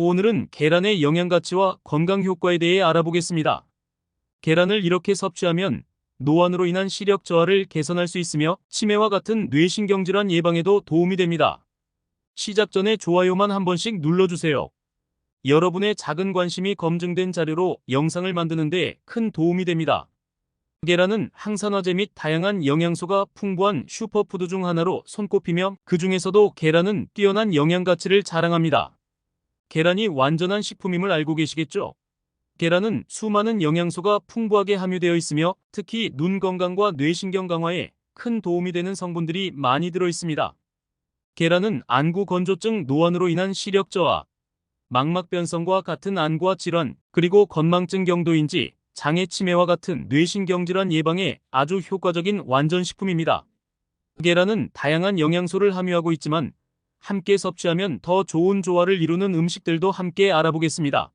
오늘은 계란의 영양 가치와 건강 효과에 대해 알아보겠습니다. 계란을 이렇게 섭취하면 노안으로 인한 시력 저하를 개선할 수 있으며 치매와 같은 뇌신경 질환 예방에도 도움이 됩니다. 시작 전에 좋아요만 한 번씩 눌러주세요. 여러분의 작은 관심이 검증된 자료로 영상을 만드는 데 큰 도움이 됩니다. 계란은 항산화제 및 다양한 영양소가 풍부한 슈퍼푸드 중 하나로 손꼽히며 그 중에서도 계란은 뛰어난 영양 가치를 자랑합니다. 계란이 완전한 식품임을 알고 계시겠죠? 계란은 수많은 영양소가 풍부하게 함유되어 있으며 특히 눈 건강과 뇌신경 강화에 큰 도움이 되는 성분들이 많이 들어 있습니다. 계란은 안구 건조증, 노안으로 인한 시력 저하, 망막 변성과 같은 안과 질환, 그리고 건망증 경도인지, 장애 치매와 같은 뇌신경 질환 예방에 아주 효과적인 완전식품입니다. 계란은 다양한 영양소를 함유하고 있지만 함께 섭취하면 더 좋은 조화를 이루는 음식들도 함께 알아보겠습니다.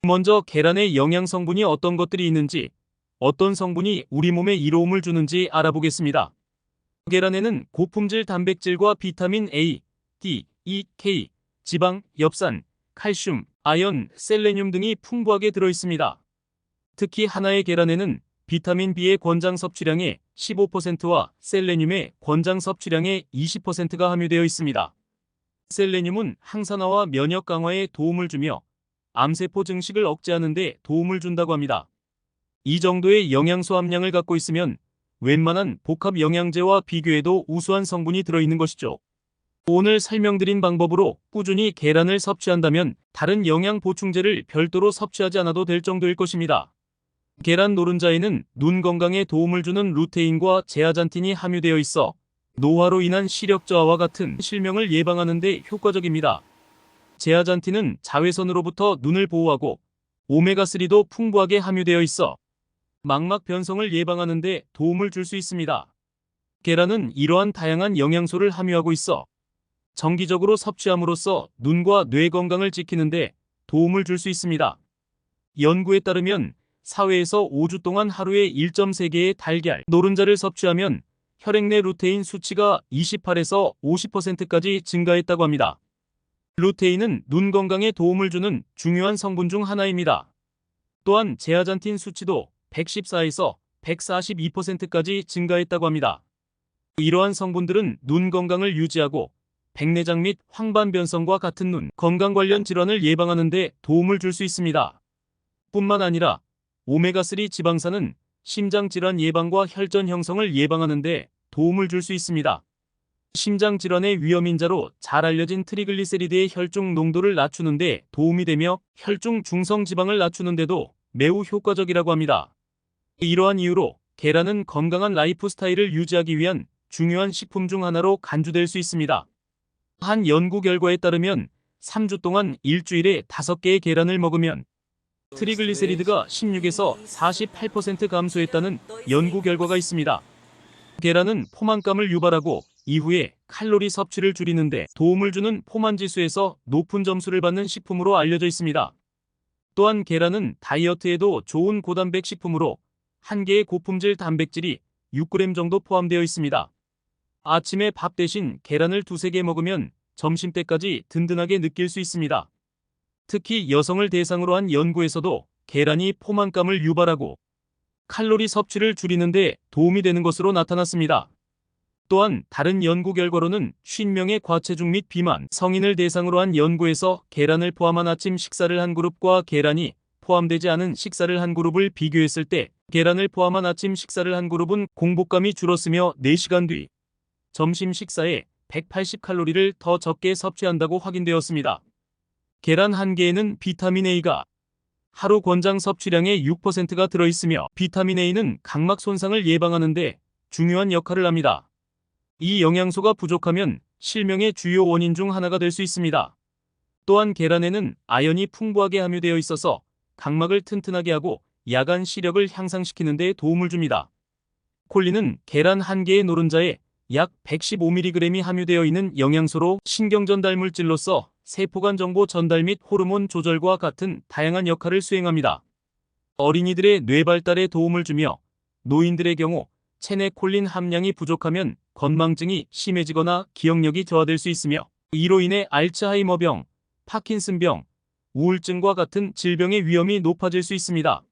먼저 계란의 영양 성분이 어떤 것들이 있는지, 어떤 성분이 우리 몸에 이로움을 주는지 알아보겠습니다. 계란에는 고품질 단백질과 비타민 A, D, E, K, 지방, 엽산, 칼슘, 아연, 셀레늄 등이 풍부하게 들어있습니다. 특히 하나의 계란에는 비타민 B의 권장 섭취량의 15%와 셀레늄의 권장 섭취량의 20%가 함유되어 있습니다. 셀레늄은 항산화와 면역 강화에 도움을 주며 암세포 증식을 억제하는 데 도움을 준다고 합니다. 이 정도의 영양소 함량을 갖고 있으면 웬만한 복합 영양제와 비교해도 우수한 성분이 들어있는 것이죠. 오늘 설명드린 방법으로 꾸준히 계란을 섭취한다면 다른 영양 보충제를 별도로 섭취하지 않아도 될 정도일 것입니다. 계란 노른자에는 눈 건강에 도움을 주는 루테인과 제아잔틴이 함유되어 있어 노화로 인한 시력 저하와 같은 실명을 예방하는 데 효과적입니다. 제아잔틴은 자외선으로부터 눈을 보호하고 오메가3도 풍부하게 함유되어 있어 망막 변성을 예방하는 데 도움을 줄 수 있습니다. 계란은 이러한 다양한 영양소를 함유하고 있어 정기적으로 섭취함으로써 눈과 뇌 건강을 지키는 데 도움을 줄 수 있습니다. 연구에 따르면 사회에서 5주 동안 하루에 1.3개의 달걀, 노른자를 섭취하면 혈액 내 루테인 수치가 28에서 50%까지 증가했다고 합니다. 루테인은 눈 건강에 도움을 주는 중요한 성분 중 하나입니다. 또한 제아잔틴 수치도 114에서 142%까지 증가했다고 합니다. 이러한 성분들은 눈 건강을 유지하고 백내장 및 황반 변성과 같은 눈 건강 관련 질환을 예방하는 데 도움을 줄 수 있습니다. 뿐만 아니라 오메가3 지방산은 심장 질환 예방과 혈전 형성을 예방하는 데 도움을 줄 수 있습니다. 심장 질환의 위험인자로 잘 알려진 트리글리세리드의 혈중 농도를 낮추는 데 도움이 되며 혈중 중성 지방을 낮추는 데도 매우 효과적이라고 합니다. 이러한 이유로 계란은 건강한 라이프 스타일을 유지하기 위한 중요한 식품 중 하나로 간주될 수 있습니다. 한 연구 결과에 따르면 3주 동안 일주일에 5개의 계란을 먹으면 트리글리세리드가 16에서 48% 감소했다는 연구 결과가 있습니다. 계란은 포만감을 유발하고 이후에 칼로리 섭취를 줄이는데 도움을 주는 포만 지수에서 높은 점수를 받는 식품으로 알려져 있습니다. 또한 계란은 다이어트에도 좋은 고단백 식품으로 한 개의 고품질 단백질이 6g 정도 포함되어 있습니다. 아침에 밥 대신 계란을 2-3개 먹으면 점심때까지 든든하게 느낄 수 있습니다. 특히 여성을 대상으로 한 연구에서도 계란이 포만감을 유발하고 칼로리 섭취를 줄이는 데 도움이 되는 것으로 나타났습니다. 또한 다른 연구 결과로는 50명의 과체중 및 비만 성인을 대상으로 한 연구에서 계란을 포함한 아침 식사를 한 그룹과 계란이 포함되지 않은 식사를 한 그룹을 비교했을 때 계란을 포함한 아침 식사를 한 그룹은 공복감이 줄었으며 4시간 뒤 점심 식사에 180칼로리를 더 적게 섭취한다고 확인되었습니다. 계란 한 개에는 비타민 A가 하루 권장 섭취량의 6%가 들어있으며 비타민 A는 각막 손상을 예방하는 데 중요한 역할을 합니다. 이 영양소가 부족하면 실명의 주요 원인 중 하나가 될 수 있습니다. 또한 계란에는 아연이 풍부하게 함유되어 있어서 각막을 튼튼하게 하고 야간 시력을 향상시키는 데 도움을 줍니다. 콜린은 계란 한 개의 노른자에 약 115mg이 함유되어 있는 영양소로 신경전달 물질로서 세포 간 정보 전달 및 호르몬 조절과 같은 다양한 역할을 수행합니다. 어린이들의 뇌 발달에 도움을 주며 노인들의 경우 체내 콜린 함량이 부족하면 건망증이 심해지거나 기억력이 저하될 수 있으며 이로 인해 알츠하이머병, 파킨슨병, 우울증과 같은 질병의 위험이 높아질 수 있습니다.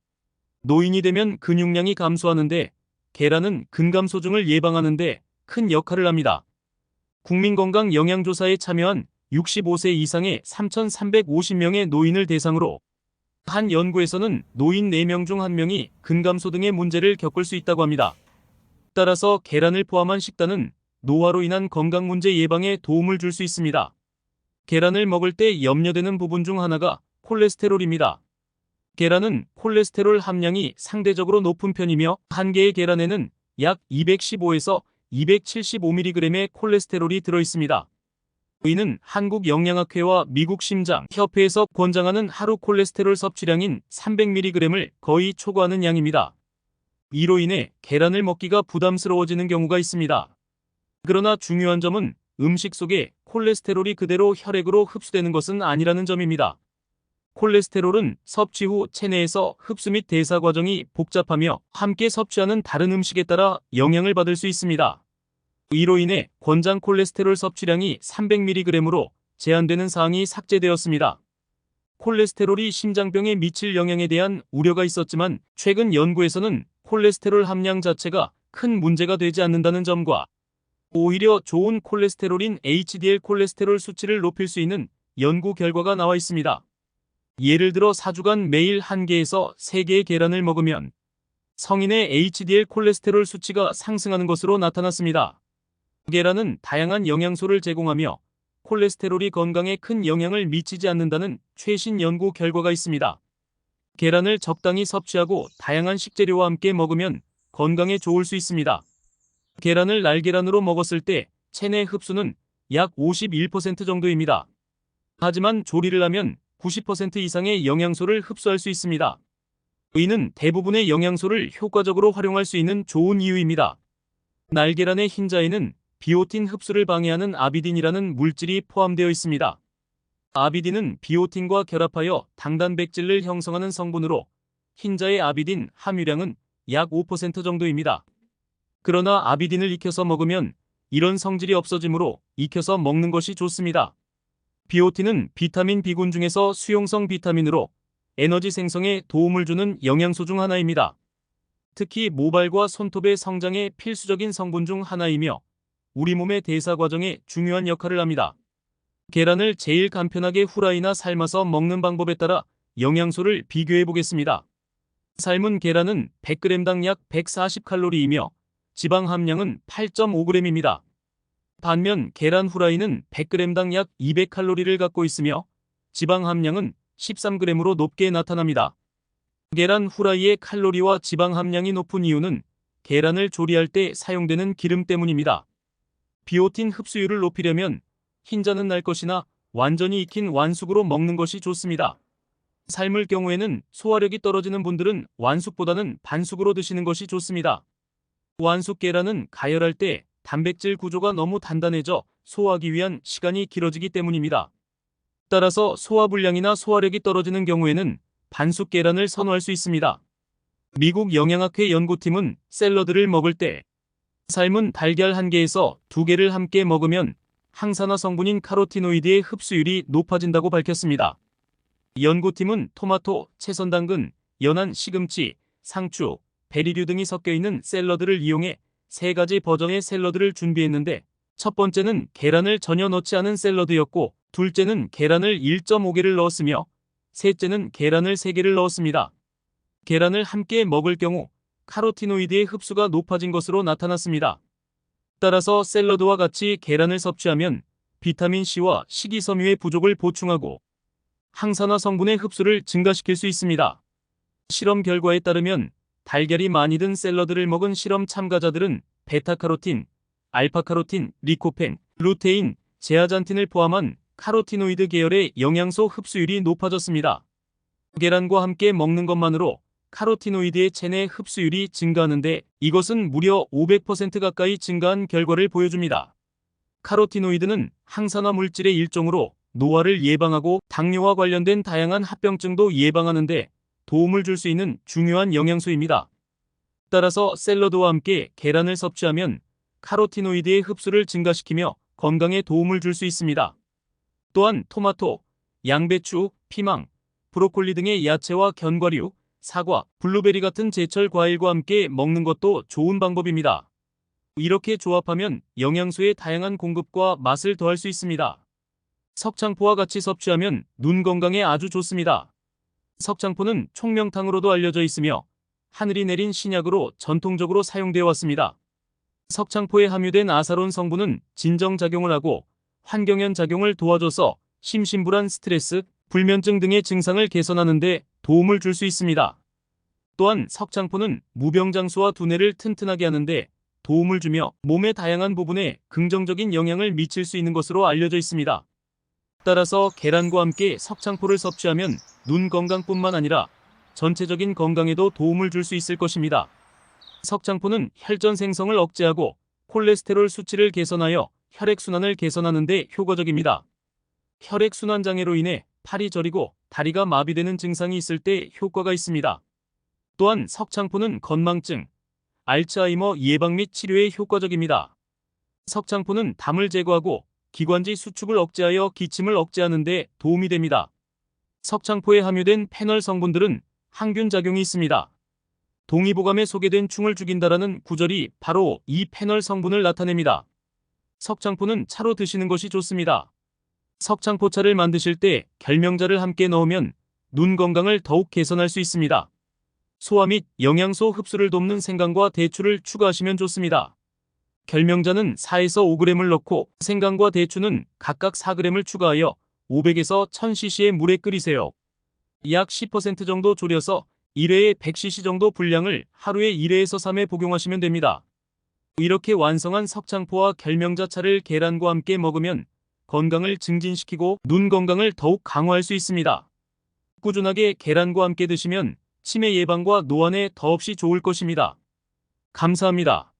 노인이 되면 근육량이 감소하는데 계란은 근감소증을 예방하는데 큰 역할을 합니다. 국민건강영양조사에 참여한 65세 이상의 3,350명의 노인을 대상으로 한 연구에서는 노인 4명 중 1명이 근감소 등의 문제를 겪을 수 있다고 합니다. 따라서 계란을 포함한 식단은 노화로 인한 건강 문제 예방에 도움을 줄 수 있습니다. 계란을 먹을 때 염려되는 부분 중 하나가 콜레스테롤입니다. 계란은 콜레스테롤 함량이 상대적으로 높은 편이며 한 개의 계란에는 약 215에서 275mg의 콜레스테롤이 들어있습니다. 이는 한국영양학회와 미국 심장협회에서 권장하는 하루 콜레스테롤 섭취량인 300mg을 거의 초과하는 양입니다. 이로 인해 계란을 먹기가 부담스러워지는 경우가 있습니다. 그러나 중요한 점은 음식 속에 콜레스테롤이 그대로 혈액으로 흡수되는 것은 아니라는 점입니다. 콜레스테롤은 섭취 후 체내에서 흡수 및 대사 과정이 복잡하며 함께 섭취하는 다른 음식에 따라 영향을 받을 수 있습니다. 이로 인해 권장 콜레스테롤 섭취량이 300mg으로 제한되는 사항이 삭제되었습니다. 콜레스테롤이 심장병에 미칠 영향에 대한 우려가 있었지만 최근 연구에서는 콜레스테롤 함량 자체가 큰 문제가 되지 않는다는 점과 오히려 좋은 콜레스테롤인 HDL 콜레스테롤 수치를 높일 수 있는 연구 결과가 나와 있습니다. 예를 들어 4주간 매일 1개에서 3개의 계란을 먹으면 성인의 HDL 콜레스테롤 수치가 상승하는 것으로 나타났습니다. 계란은 다양한 영양소를 제공하며 콜레스테롤이 건강에 큰 영향을 미치지 않는다는 최신 연구 결과가 있습니다. 계란을 적당히 섭취하고 다양한 식재료와 함께 먹으면 건강에 좋을 수 있습니다. 계란을 날계란으로 먹었을 때 체내 흡수는 약 51% 정도입니다. 하지만 조리를 하면 90% 이상의 영양소를 흡수할 수 있습니다. 이는 대부분의 영양소를 효과적으로 활용할 수 있는 좋은 이유입니다. 날계란의 흰자에는 비오틴 흡수를 방해하는 아비딘이라는 물질이 포함되어 있습니다. 아비딘은 비오틴과 결합하여 당단백질을 형성하는 성분으로 흰자의 아비딘 함유량은 약 5% 정도입니다. 그러나 아비딘을 익혀서 먹으면 이런 성질이 없어지므로 익혀서 먹는 것이 좋습니다. 비오틴은 비타민 B군 중에서 수용성 비타민으로 에너지 생성에 도움을 주는 영양소 중 하나입니다. 특히 모발과 손톱의 성장에 필수적인 성분 중 하나이며 우리 몸의 대사 과정에 중요한 역할을 합니다. 계란을 제일 간편하게 후라이나 삶아서 먹는 방법에 따라 영양소를 비교해 보겠습니다. 삶은 계란은 100g당 약 140칼로리이며 지방 함량은 8.5g입니다. 반면 계란 후라이는 100g당 약 200칼로리를 갖고 있으며 지방 함량은 13g으로 높게 나타납니다. 계란 후라이의 칼로리와 지방 함량이 높은 이유는 계란을 조리할 때 사용되는 기름 때문입니다. 비오틴 흡수율을 높이려면 흰자는 날 것이나 완전히 익힌 완숙으로 먹는 것이 좋습니다. 삶을 경우에는 소화력이 떨어지는 분들은 완숙보다는 반숙으로 드시는 것이 좋습니다. 완숙 계란은 가열할 때 단백질 구조가 너무 단단해져 소화하기 위한 시간이 길어지기 때문입니다. 따라서 소화불량이나 소화력이 떨어지는 경우에는 반숙 계란을 선호할 수 있습니다. 미국 영양학회 연구팀은 샐러드를 먹을 때 삶은 달걀 1개에서 2개를 함께 먹으면 항산화 성분인 카로티노이드의 흡수율이 높아진다고 밝혔습니다. 연구팀은 토마토, 채선 당근, 연한 시금치, 상추, 베리류 등이 섞여 있는 샐러드를 이용해 3가지 버전의 샐러드를 준비했는데 첫 번째는 계란을 전혀 넣지 않은 샐러드였고 둘째는 계란을 1.5개를 넣었으며 셋째는 계란을 3개를 넣었습니다. 계란을 함께 먹을 경우 카로티노이드의 흡수가 높아진 것으로 나타났습니다. 따라서 샐러드와 같이 계란을 섭취하면 비타민C와 식이섬유의 부족을 보충하고 항산화 성분의 흡수를 증가시킬 수 있습니다. 실험 결과에 따르면 달걀이 많이 든 샐러드를 먹은 실험 참가자들은 베타카로틴, 알파카로틴, 리코펜, 루테인, 제아잔틴을 포함한 카로티노이드 계열의 영양소 흡수율이 높아졌습니다. 계란과 함께 먹는 것만으로 카로티노이드의 체내 흡수율이 증가하는데 이것은 무려 500% 가까이 증가한 결과를 보여줍니다. 카로티노이드는 항산화 물질의 일종으로 노화를 예방하고 당뇨와 관련된 다양한 합병증도 예방하는데 도움을 줄 수 있는 중요한 영양소입니다. 따라서 샐러드와 함께 계란을 섭취하면 카로티노이드의 흡수를 증가시키며 건강에 도움을 줄 수 있습니다. 또한 토마토, 양배추, 피망, 브로콜리 등의 야채와 견과류, 사과, 블루베리 같은 제철 과일과 함께 먹는 것도 좋은 방법입니다. 이렇게 조합하면 영양소의 다양한 공급과 맛을 더할 수 있습니다. 석창포와 같이 섭취하면 눈 건강에 아주 좋습니다. 석창포는 총명탕으로도 알려져 있으며 하늘이 내린 신약으로 전통적으로 사용되어 왔습니다. 석창포에 함유된 아사론 성분은 진정작용을 하고 환경연 작용을 도와줘서 심신불안, 스트레스, 불면증 등의 증상을 개선하는 데 도움을 줄 수 있습니다. 또한 석창포는 무병장수와 두뇌를 튼튼하게 하는데 도움을 주며 몸의 다양한 부분에 긍정적인 영향을 미칠 수 있는 것으로 알려져 있습니다. 따라서 계란과 함께 석창포를 섭취하면 눈 건강뿐만 아니라 전체적인 건강에도 도움을 줄 수 있을 것입니다. 석창포는 혈전 생성을 억제하고 콜레스테롤 수치를 개선하여 혈액순환을 개선하는 데 효과적입니다. 혈액순환 장애로 인해 팔이 저리고 다리가 마비되는 증상이 있을 때 효과가 있습니다. 또한 석창포는 건망증, 알츠하이머 예방 및 치료에 효과적입니다. 석창포는 담을 제거하고 기관지 수축을 억제하여 기침을 억제하는 데 도움이 됩니다. 석창포에 함유된 페놀 성분들은 항균 작용이 있습니다. 동의보감에 소개된 충을 죽인다라는 구절이 바로 이 페놀 성분을 나타냅니다. 석창포는 차로 드시는 것이 좋습니다. 석창포차를 만드실 때 결명자를 함께 넣으면 눈 건강을 더욱 개선할 수 있습니다. 소화 및 영양소 흡수를 돕는 생강과 대추를 추가하시면 좋습니다. 결명자는 4에서 5g을 넣고 생강과 대추는 각각 4g을 추가하여 500에서 1000cc의 물에 끓이세요. 약 10% 정도 졸여서 1회에 100cc 정도 분량을 하루에 1회에서 3회 복용하시면 됩니다. 이렇게 완성한 석창포와 결명자차를 계란과 함께 먹으면 건강을 증진시키고 눈 건강을 더욱 강화할 수 있습니다. 꾸준하게 계란과 함께 드시면 치매 예방과 노안에 더없이 좋을 것입니다. 감사합니다.